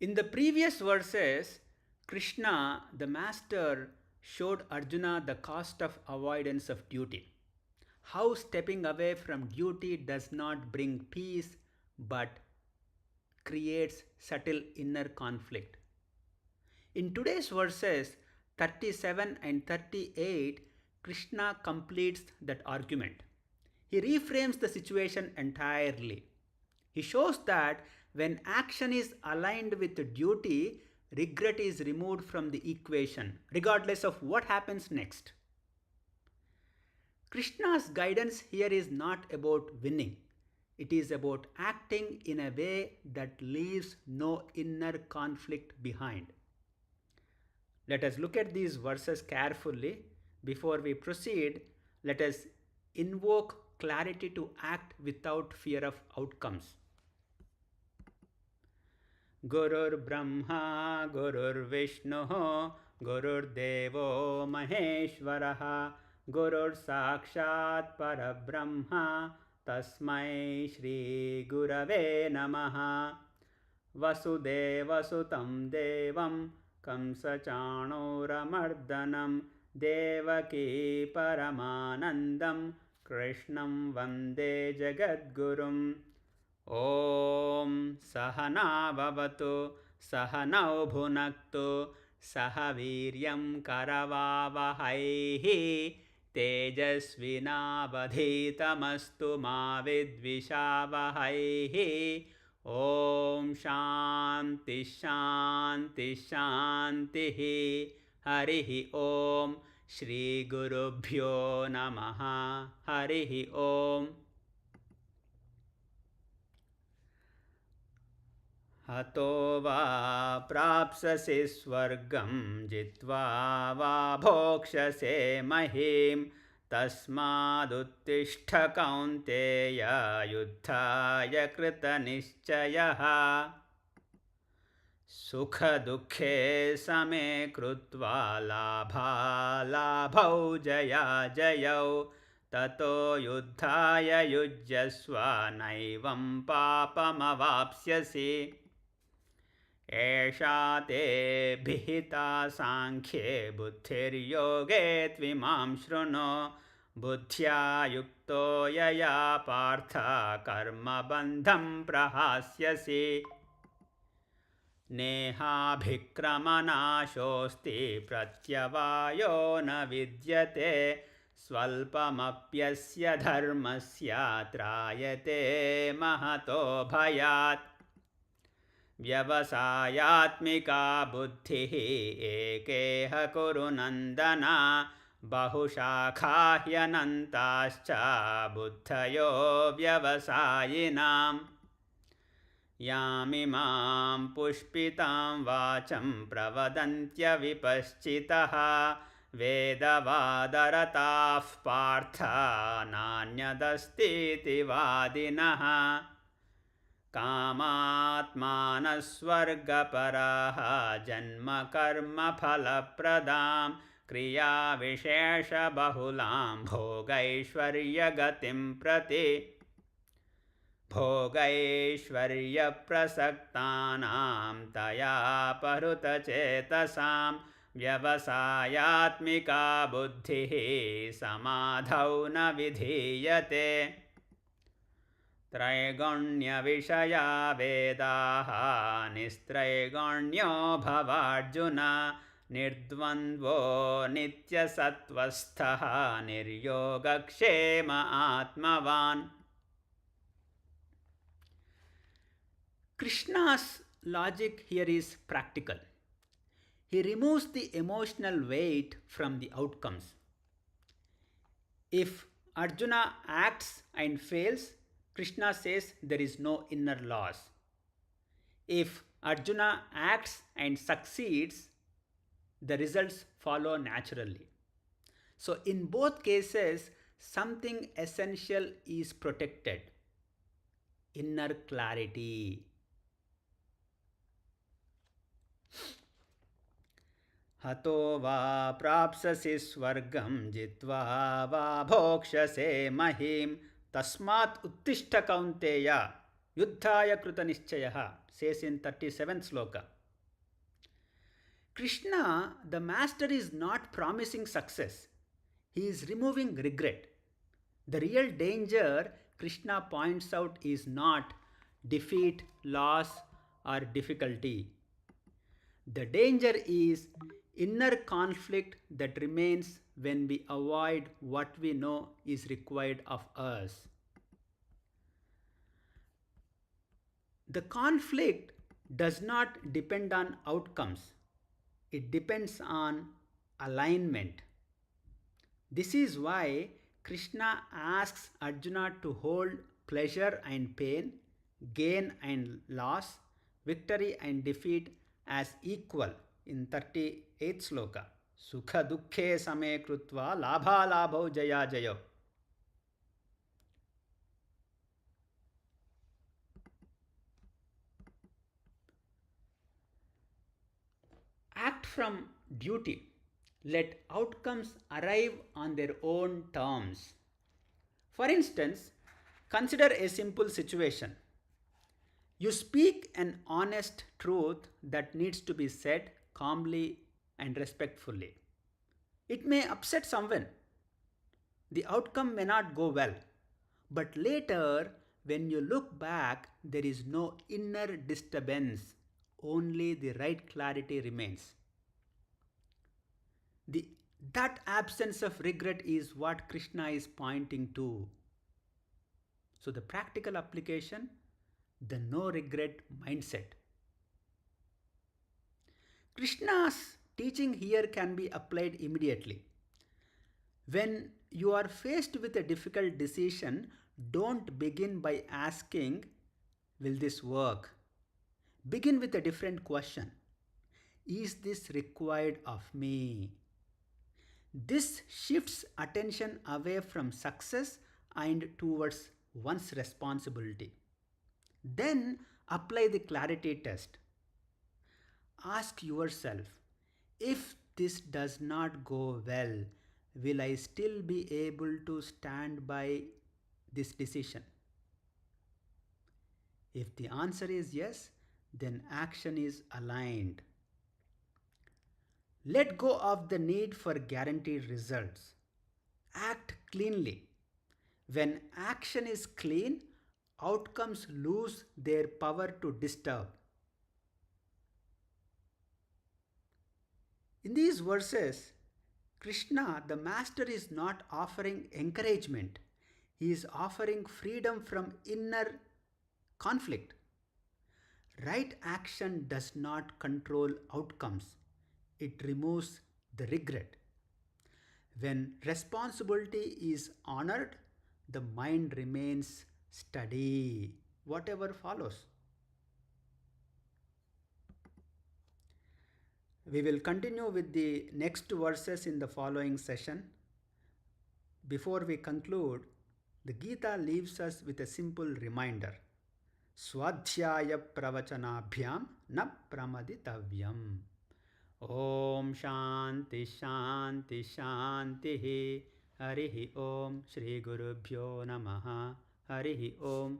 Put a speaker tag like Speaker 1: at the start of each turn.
Speaker 1: In the previous verses, Krishna, the master, showed Arjuna the cost of avoidance of duty. How stepping away from duty does not bring peace but creates subtle inner conflict. In today's verses 37 and 38, Krishna completes that argument. He reframes the situation entirely. He shows that when action is aligned with duty, regret is removed from the equation, regardless of what happens next. Krishna's guidance here is not about winning, it is about acting in a way that leaves no inner conflict behind. Let us look at these verses carefully. Before we proceed, let us invoke clarity to act without fear of outcomes. Gurur Brahma, Gurur Vishnu, Gurur Devo Maheshwaraha, Gurur Sakshat Parabrahma, Tasmai Shri Gurave Namaha. Vasudeva Sutam Devam, Kamsachanuramardanam, Devaki Paramanandam, Krishnam Vande Jagadgurum. Om Sahana Bhavatu, Sahanau Bhunaktu, Sahaviryam Karavavahaihi, Tejasvinavadhitamastu ma vidvishavahaihi. Om Shanti Shanti Shantihi. Harihi Om. Shri Gurubhyo Namaha. Harihi Om. Hato va prapsasi swargam jitva va bhokshase mahim tasmaduttishta kaunteya yuddhaya krita nischayah sukha dukhe same krutva labha labhau jaya jayau tato yuddhaya yujyasva naivam papamavapsyasi. Esha te bhita sankhye buddhiryoge tvimam shruno buddhya yukto yaya partha karma bandham prahasyasi. Neha bhikramana shosti pratyavayo na vidyate swalpamapyasya dharmasya trayate mahato bhayat. Vyavasayatmika buddhihi ekeha kuru nandana bahushakha hyanantascha buddhayo vyavasayinam. Yamimam pushpitam vacham pravadantya vipaschitaha vedavadaratav partha nanyadastiti vadinaha. Kamatmanasvargaparaha janma karma phalapradam kriya vishesha bahulam bhogaishvarya gatim prati. Bhogaishvarya prasaktanam taya paruta chetasam vyavasayatmika buddhihi samadhau na vidhiyate. Traiganya vishaya vedaha nistraiganya bhavarjuna nirdvandvo nitya sattvastaha niryogakshema atmavan. Krishna's logic here is practical. He removes the emotional weight from the outcomes. If Arjuna acts and fails, Krishna says there is no inner loss. If Arjuna acts and succeeds, the results follow naturally. So, in both cases, something essential is protected: inner clarity. Hato va prapsasi swargam jitva va bhokshase mahim tasmat uttishta kaunteya Yuddhaya Kruta Nishchayaha says in 37th sloka. Krishna, the master, is not promising success. He is removing regret. The real danger, Krishna points out, is not defeat, loss, or difficulty. The danger is inner conflict that remains when we avoid what we know is required of us. The conflict does not depend on outcomes. It depends on alignment. This is why Krishna asks Arjuna to hold pleasure and pain, gain and loss, victory and defeat as equal in 38th sloka. Sukha dukkhe same krutva labha labho jaya jayo. Act from duty. Let outcomes arrive on their own terms. For instance, consider a simple situation. You speak an honest truth that needs to be said calmly and respectfully. It may upset someone. The outcome may not go well. But later, when you look back, there is no inner disturbance. Only the right clarity remains. That absence of regret is what Krishna is pointing to. So, the practical application, the no regret mindset. Krishna's teaching here can be applied immediately. When you are faced with a difficult decision, don't begin by asking, will this work? Begin with a different question. Is this required of me? This shifts attention away from success and towards one's responsibility. Then apply the clarity test. Ask yourself, if this does not go well, will I still be able to stand by this decision? If the answer is yes, then action is aligned. Let go of the need for guaranteed results. Act cleanly. When action is clean, outcomes lose their power to disturb. In these verses, Krishna, the master, is not offering encouragement. He is offering freedom from inner conflict. Right action does not control outcomes. It removes the regret. When responsibility is honored, the mind remains steady, whatever follows. We will continue with the next verses in the following session. Before we conclude, the Gita leaves us with a simple reminder. Svādhyāya pravachanabhyam na pramaditavyam. Om Shanti Shanti Shanti. Harihi Om Shri Gurubhyo Namaha. Harihi Om.